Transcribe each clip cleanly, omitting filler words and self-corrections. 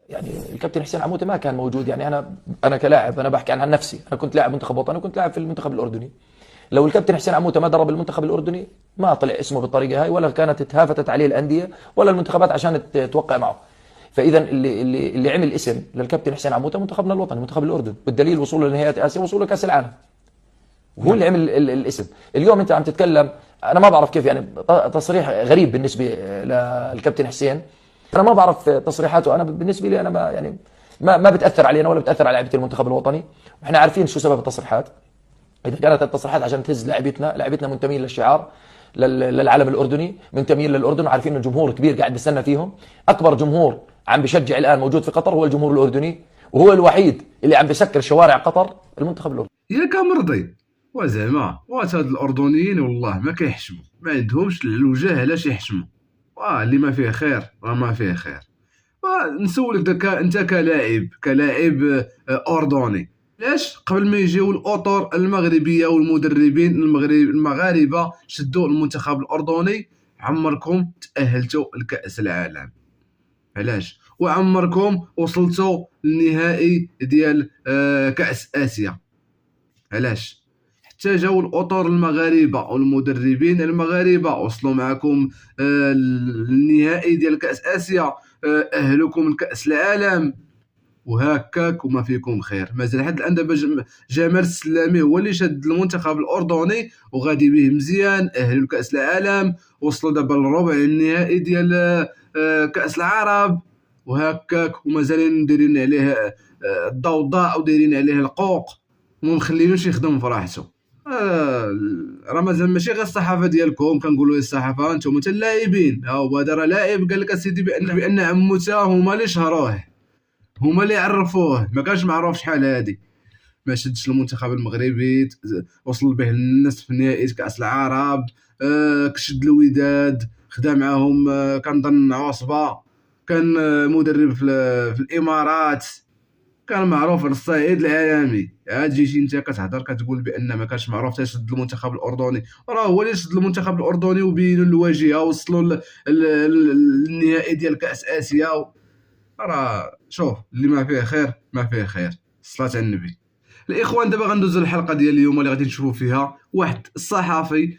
يعني الكابتن حسين عموته ما كان موجود. يعني انا كلاعب، انا بحكي عن نفسي، انا كنت لاعب منتخب وطني وكنت لاعب في المنتخب الاردني. لو الكابتن حسين عموته ما درب المنتخب الاردني ما طلع اسمه بالطريقه هاي، ولا كانت اتهافتت عليه الانديه ولا المنتخبات عشان توقع معه. فاذا اللي عمل اسم للكابتن حسين عموته منتخبنا الوطني، منتخب الاردن، بالدليل وصوله لنهائيات اسيا وصوله لكاس العالم، وهو اللي عمل الاسم. اليوم انت عم تتكلم، انا ما بعرف كيف، يعني تصريح غريب بالنسبه للكابتن حسين. انا ما بعرف تصريحاته، انا بالنسبه لي انا ما يعني ما بتاثر علينا ولا بتاثر على لاعيبه المنتخب الوطني، واحنا عارفين شو سبب التصريحات. اذا كانت التصريحات عشان تهز لاعبتنا منتمين للشعار، للعلم الاردني، منتمين للاردن، وعارفين ان الجمهور كبير قاعد بيستنى فيهم. اكبر جمهور عم بشجع الان موجود في قطر هو الجمهور الاردني، وهو الوحيد اللي عم بيسكر شوارع قطر المنتخب الاردني. ياك مرضي وزعما هاد الاردنيين والله ما كيحشموا، ما عندهمش الوجه علاش يحشموا. اللي ما فيه خير راه ما فيه خير. نسولك انت كلاعب اردني، علاش قبل ما يجيو الاطر المغربيه والمدربين المغاربه شدوا المنتخب الاردني عمركم تاهلتوا لكاس العالم؟ علاش؟ وعمركم وصلتوا للنهائي ديال كاس اسيا؟ علاش؟ حتى جاو الاطر المغاربه والمدربين المغاربه وصلوا معكم للنهائي ديال كاس اسيا، اهلكم لكاس العالم، وهكاك وما فيكم خير. مازال حد الان دابا جمال السلامي هو اللي شاد المنتخب الاردني وغادي به مزيان، اهلوا لكاس العالم، وصلوا دابا للربع النهائي ديال كاس العرب، وهكاك ومازالين دايرين عليه الضوضاء ودايرين عليه القوق وما مخلينوش يخدم في راحته. راه مازال ماشي غير الصحافه ديالكم كنقولوا للصحافه انتم حتى اللاعبين. ها هو هذا راه لاعب قال لك اسيدي بان عموته هما اللي شهروه، هما اللي عرفوه، ما كانش معروف شحال هادي. ما شدش المنتخب المغربي، وصل به للنصف نهائي كاس العرب، كشد الوداد، خدا معاهم كنظن عصبه، كان مدرب في الامارات، كان معروف الصعيد العالمي. عاد جيتي انت كتهضر كتقول بان ما كانش معروف حتى شد المنتخب الاردني، راه هو اللي شد المنتخب الاردني وبينوا الواجهه وصلوا للنهائي ديال كاس اسيا. راه شوف، اللي ما فيه خير ما فيه خير، صلاة على النبي. الاخوان دابا غندوزو للحلقه ديال اليوم اللي غادي نشوفوا فيها واحد الصحفي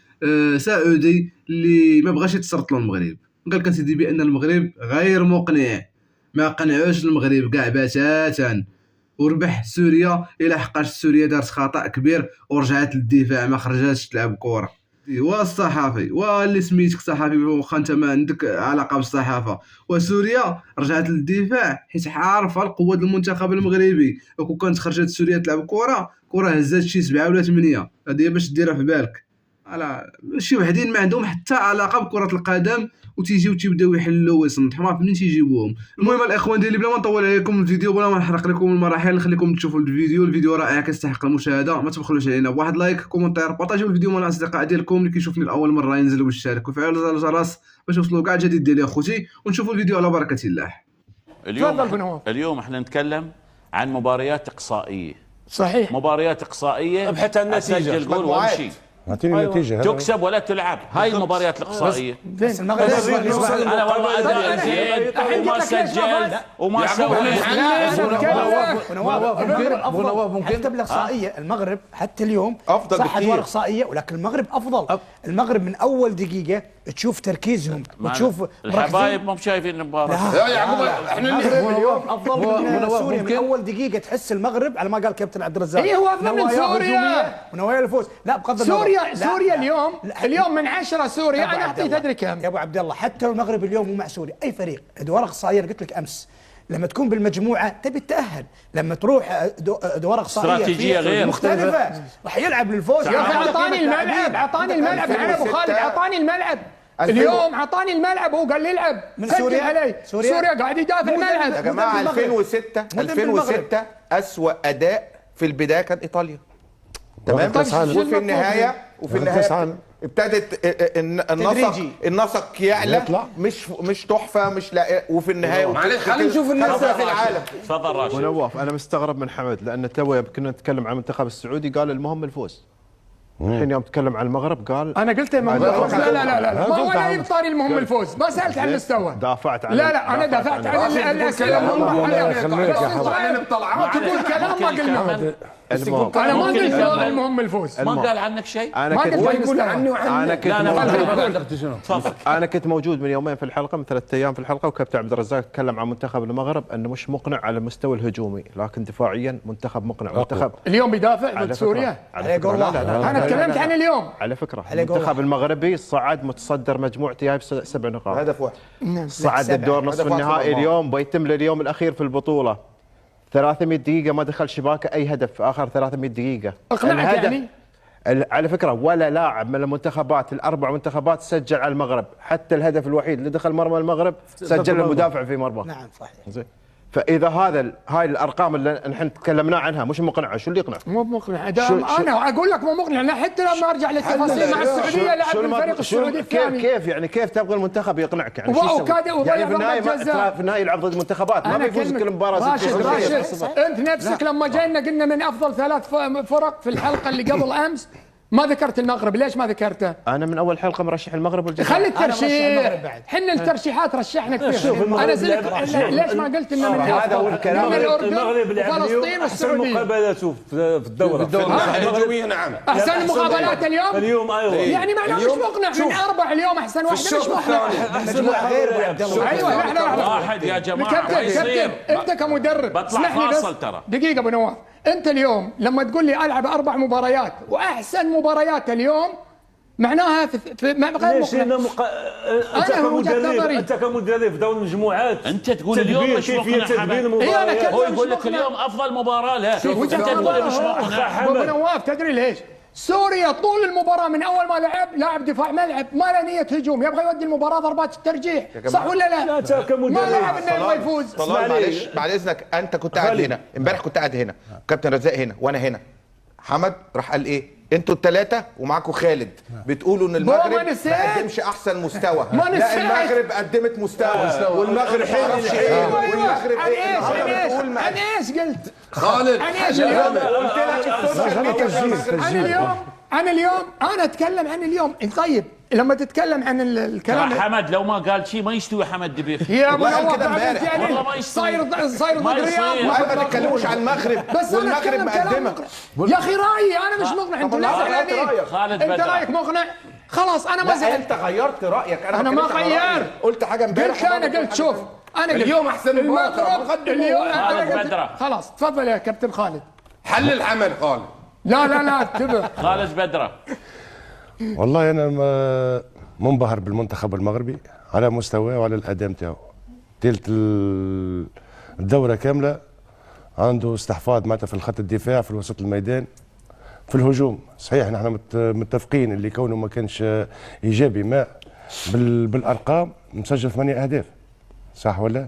سعودي اللي ما بغاش يتسرط له المغرب. قال لك سيدي بان المغرب غير مقنع، ما قنعوش المغرب كاع بتاتا، وربح سوريا الى حقاش سوريا دارت خطا كبير ورجعت للدفاع، ما خرجاتش تلعب كره. والصحافي واللي سميتك صحافي واخا انت ما عندك علاقه بالصحافه، وسوريا رجعت للدفاع حيت عارفه القوه ديال المنتخب المغربي. وكون كانت خرجت سوريا تلعب كره هزات شي 7 ولا 8. هذه باش ديرها في بالك. شي وحدين ما عندهم حتى علاقه بكره القدم وتيجيو تيبداو يحلوا ويصنطحوا، ما منين تيجيبوهم. المهم الاخوان ديالي بلا ما نطول عليكم الفيديو بلا ما نحرق لكم المراحل، نخليكم تشوفوا الفيديو رائع كيستحق المشاهده. ما تبخلوش علينا بواحد لايك، كومونتير، بارطاجيو الفيديو مع الاصدقاء ديالكم اللي كيشوفني لاول مره، ينزلوا ويشاركوا ويفعلوا زر الجرس باش يوصلوا كاع الجديد ديالي اخوتي، ونشوفوا الفيديو على بركه الله. اليوم احنا نتكلم عن مباريات اقصائيه. صحيح، مباريات اقصائيه، ابحث عن النتيجه، سجل جول وامشي، اعطيني النتيجه، تكسب ولا تلعب. هاي المباريات الاقصائيه. بس المغرب انا والله ادري زين وما سجلت وما سويت. نواف ممكن حتى بالاقصائيه المغرب حتى اليوم افضل صح بكثير، ادوار اقصائيه ولكن المغرب افضل. المغرب من اول دقيقه تشوف تركيزهم وتشوف الحبايب مو شايفين المباراه. لا يا عمو احنا اليوم افضل من سوريا. من اول دقيقه تحس المغرب على ما قال كابتن عبد الرزاق هو افضل من سوريا ونوايا الفوز. لا بغض النظر سوريا اليوم من 10 سوريا انا اعطيه تدري كم يا ابو عبد الله. حتى المغرب اليوم مو مع سوريا اي فريق ادوار اقصائيه. قلت لك امس لما تكون بالمجموعه تبي تتاهل، لما تروح ادوار اقصائيه استراتيجيه غير مختلفه راح يلعب للفوز. يا اخي اعطاني الملعب على ابو خالد، اعطاني الملعب اليوم، اعطاني الملعب وهو قال لي العب من سوريا علي. سوريا قاعد يدافع الملعب يا جماعه. 2006 اسوأ اداء في البدايه كان ايطاليا، تمام. وفي النهايه ابتدت النسق يعلى، مش تحفه، مش لا. وفي النهايه معلش خلينا نشوف الناس في العالم. تفضل راشد. ونواف انا مستغرب من حمد، لان تو كنا نتكلم عن المنتخب السعودي قال المهم الفوز. الحين يوم تكلم عن المغرب قال انا قلت المهم الفوز. لا لا لا لا ما هو لا يبطل المهم الفوز، ما سالت عن المستوى. دافعت عن لا لا انا دافعت عن الاسئله المهمه. تقول كلام ما قلنا. انا ما قلت المهم الفوز. ما قال عنك شيء. ما قلت يقول عني انا كنت موجود من يومين في الحلقه، من 3 ايام في الحلقه، وكابتن عبد الرزاق تكلم عن منتخب المغرب انه مش مقنع على المستوى الهجومي، لكن دفاعيا منتخب مقنع. منتخب اليوم بيدافع ضد سوريا. انا تكلمت عن اليوم. على فكره المنتخب المغربي صعد متصدر مجموعته جايب 7 نقاط، هدف واحد، صعد الدور نصف النهائي اليوم، بيتم اليوم الاخير في البطوله 300 دقيقه ما دخل شباكه اي هدف في اخر 300 دقيقه. اقنعك يعني؟ على فكره ولا لاعب من المنتخبات الاربع منتخبات سجل على المغرب، حتى الهدف الوحيد اللي دخل مرمى المغرب سجل المدافع في مرمى. نعم صحيح. زين، فاذا هاي الارقام اللي نحن تكلمنا عنها مش مقنعه، شو اللي يقنع؟ مو مقنع. انا اقول لك مو مقنع. انا حتى لما ارجع للتفاصيل مع السعوديه لعب الفريق السعودي الثاني. كيف تبغى المنتخب يقنعك يعني؟ يعني في النهايه يلعب ضد منتخبات ما بيفوز كل مباراه. راشد انت نفسك لما جينا قلنا من افضل 3 فرق في الحلقه اللي قبل امس ما ذكرت المغرب. ليش ما ذكرته؟ انا من اول حلقه مرشح المغرب والجزائر. خلي الترشيح، حنا الترشيحات رشحنا كثير. انا ليش ما قلت انه من هذا هو الكلام. من الاردن وفلسطين والسعوديه مقابلاته في الدوره الهجوميه. نعم احسن المقابلات اليوم ايوه يعني معناه مش مقنع. من 4 اليوم احسن واحده مش مقنع. ايوه احنا واحد يا جماعه. كابتن انت كمدرب اسمح لي بس دقيقه ابو نواف. انت اليوم لما تقول لي العب 4 مباريات واحسن مباريات اليوم معناها غير مقنع. انت كمدرب دور المجموعات انت تقول اليوم مش مقنع. هو يقول لك اليوم افضل مباراه. لا انت تقول مش مقنع. ابو نواف تدري ليش؟ سوريا طول المباراه من اول ما لاعب دفاع ملعب ما له نيه هجوم، يبغى يودي المباراه ضربات الترجيح، صح ولا لا؟ ما لعب انه يبغى يفوز. معلش بعد اذنك، انت كنت قاعد هنا امبارح، كنت قاعد هنا، كابتن رزاق هنا وانا هنا. حمد راح قال ايه؟ انتوا ال3 ومعاكم خالد بتقولوا ان المغرب ما قدمش احسن مستوى. لا المغرب قدمت مستوى والمغرب ما اعرفش ايه والمغرب ايه. انا ايش قلت؟ خالد انا ايش اليوم؟ قلت لك انا اليوم انا اتكلم عن اليوم. طيب لما تتكلم عن الكلام حمد لو ما قال شيء ما يستوي حمد دبيخ يا ابو نواف. والله ما يستوي. صاير ضد الرياض. ما تتكلموش عن المغرب والمغرب مقدمه. يا اخي رايي انا مش مقنع. انتوا لا زعلانين. خالد انت رايك مقنع خلاص. انا ما زعلت. انت غيرت رايك. انا ما غيرت. قلت حاجه امبارح. انا قلت شوف انا قلت اليوم احسن المغرب اليوم. خالد بدره خلاص تفضل يا كابتن خالد. حل العمل خالد. لا انتبه. خالد بدره. والله انا منبهر بالمنتخب المغربي على مستواه وعلى الاداء نتاعو. تلت الدوره كامله عنده استحفاظ معناتها في الخط الدفاع، في وسط الميدان، في الهجوم. صحيح نحن متفقين اللي كونه ما كانش ايجابي ما بالارقام مسجل 8 اهداف، صح ولا؟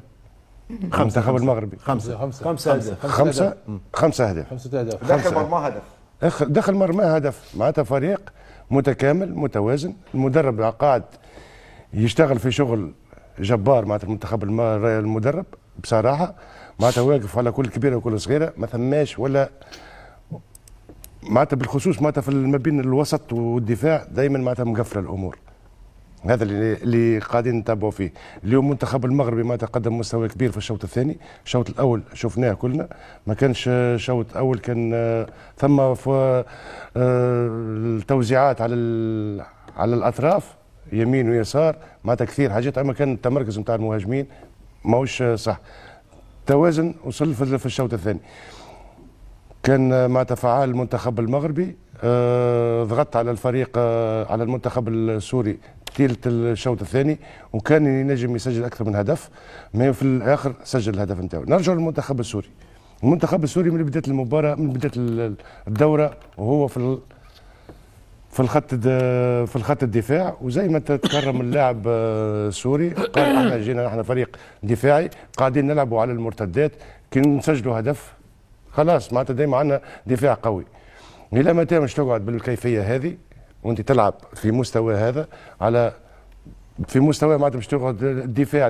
المنتخب المغربي 5 أهداف. 5 أهداف. داخل مرمى هدف. دخل مرمى هدف. معناتها فريق متكامل متوازن. المدرب قاعد يشتغل في شغل جبار. معناتها المنتخب المدرب بصراحه معناتها واقف على كل كبيره وكل صغيره، ما ثماش ولا معناتها بالخصوص معناتها ما بين الوسط والدفاع دائما معناتها مقفله الامور. هذا اللي قاعدين نتابعوا فيه. اليوم المنتخب المغربي ما تقدم مستوى كبير في الشوط الثاني. الشوط الاول شفناه كلنا، ما كانش شوط اول كان ثم التوزيعات على الاطراف يمين ويسار معناتها كثير حاجات، اما كان التمركز نتاع المهاجمين ماهوش صح. توازن وصل في الشوط الثاني. كان معناتها فعال المنتخب المغربي، ضغط على الفريق على المنتخب السوري تيلت الشوط الثاني، وكان ينجم يسجل اكثر من هدف، ما في الاخر سجل الهدف نتاعو. نرجع للمنتخب السوري. المنتخب السوري من بدايه المباراه، من بدايه الدوره وهو في الخط الدفاع، وزي ما تكرم اللاعب السوري قال احنا جينا نحن فريق دفاعي قاعدين نلعبوا على المرتدات، كي نسجلوا هدف خلاص معناتها دائما عندنا دفاع قوي. الى متى مش تقعد بالكيفيه هذه وانت تلعب في مستوى هذا في مستوى معناتها باش تقعد دفاع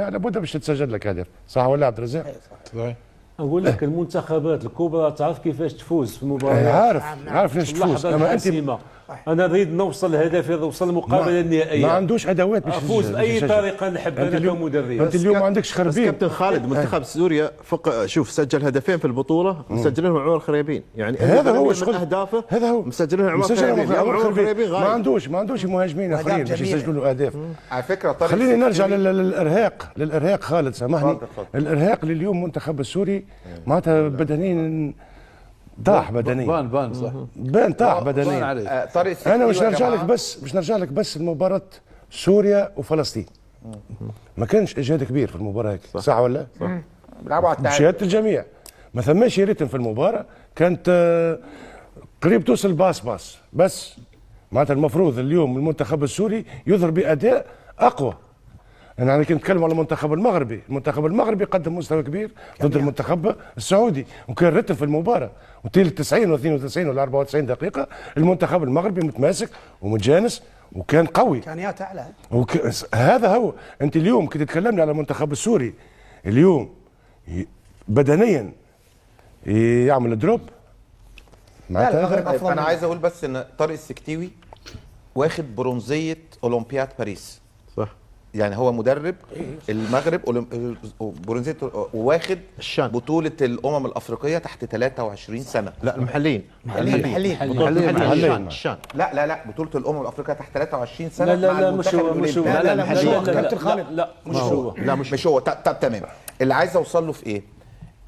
لابد باش تتسجل لك هدف، صح ولا عبد الرزاق؟ صحيح. نقول لك المنتخبات الكبرى تعرف كيفاش تفوز في المباريات. عارف ليش تفوز. اما انت انا نريد نوصل لهدفي، نوصل للمقابله النهائيه. ما عندوش ادوات باش افوز باي طريقه نحب انا كمدرب. انت اليوم ما عندكش خربين. كابتن خالد منتخب سوريا شوف سجل هدفين في البطوله مسجلينهم عمر الخريبين، يعني هذا هو شغل اهدافه، هذا هو مسجلينهم عمر الخريبين. ما عندوش مهاجمين اخرين باش يسجلوا له اهداف. على فكره خليني نرجع للارهاق خالد سامحني. الارهاق اللي اليوم المنتخب السوري معناتها بدنيا ضاح بدنيا. بان صح. بان طاح بدنيا. انا مش نرجع لك بس المباراه سوريا وفلسطين. ما كانش اجهاد كبير في المباراه هيك، صح ولا؟ صح. بيلعبوا على التعادل بشهاده الجميع. ما ثماش ريتم في المباراه، كانت قريب توصل باص بس معناتها المفروض اليوم المنتخب السوري يظهر باداء اقوى. انا كنت نتكلم على المنتخب المغربي قدم مستوى كبير ضد المنتخب السعودي، وكان رتم في المباراه، وطيل 90 و 92 ولا 94 دقيقه المنتخب المغربي متماسك ومتجانس وكان قوي، امكانيات اعلى. هذا هو. انت اليوم كنت تتكلمني على المنتخب السوري اليوم بدنيا يعمل دروب معناتها. انا عايز اقول بس ان طارق السكتيوي واخد برونزيه اولمبياد باريس، صح، يعني هو مدرب المغرب برونزيه، وواخد بطوله الامم الافريقيه تحت 23 سنه. لا المحليين الشان. لا بطوله الامم الافريقيه تحت 23 سنه. لا مش هو كابتن خالد. لا مش هو. طب تمام. اللي عايز اوصل له في ايه؟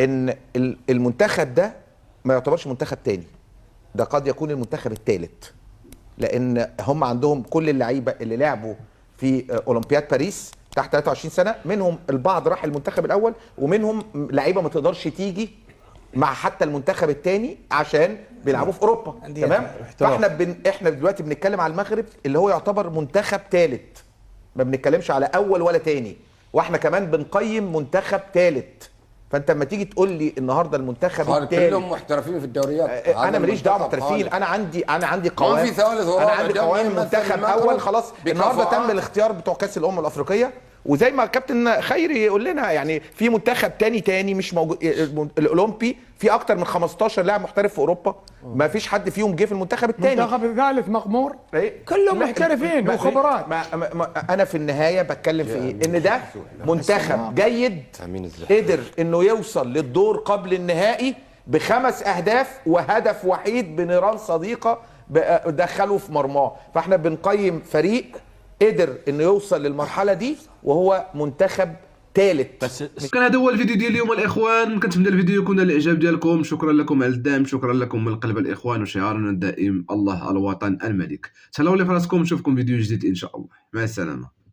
ان المنتخب ده ما يعتبرش منتخب تاني، ده قد يكون المنتخب الثالث، لان هم عندهم كل اللعيبه اللي لعبوا في اولمبياد باريس تحت 23 سنه، منهم البعض راح المنتخب الاول، ومنهم لعيبه ما تقدرش تيجي مع حتى المنتخب الثاني عشان بيلعبوا في اوروبا. تمام. احنا دلوقتي بنتكلم على المغرب اللي هو يعتبر منتخب ثالث، ما بنتكلمش على اول ولا ثاني، واحنا كمان بنقيم منتخب ثالث. فانت لما تيجي تقول لي النهارده المنتخب الثاني كلهم محترفين في الدوريات، انا ماليش دعوه محترفين. انا عندي قوام، انا عندي قوام منتخب اول. خلاص النهارده تم الاختيار بتوع كاس الامم الافريقيه، وزي ما كابتن خيري يقول لنا يعني في منتخب تاني مش موجود. الاولمبي في اكتر من 15 لاعب محترف في اوروبا، ما فيش حد فيهم جه في المنتخب الثاني. المنتخب الثالث مغمور، كلهم محترفين وخبرات. انا في النهايه بتكلم في ايه؟ ان ده منتخب جيد قدر انه يوصل للدور قبل النهائي ب5 اهداف وهدف وحيد بنيران صديقه دخله في مرماه. فاحنا بنقيم فريق قدر انه يوصل للمرحله دي وهو منتخب ثالث. بس كان هذا هو الفيديو ديال اليوم الاخوان. كنتمنى الفيديو يكون الاعجاب ديالكم. شكرا لكم على الدعم، شكرا لكم من قلب الاخوان، وشعارنا الدائم الله الوطن الملك. تهلاو لي فراسكم، نشوفكم فيديو جديد ان شاء الله. مع السلامه.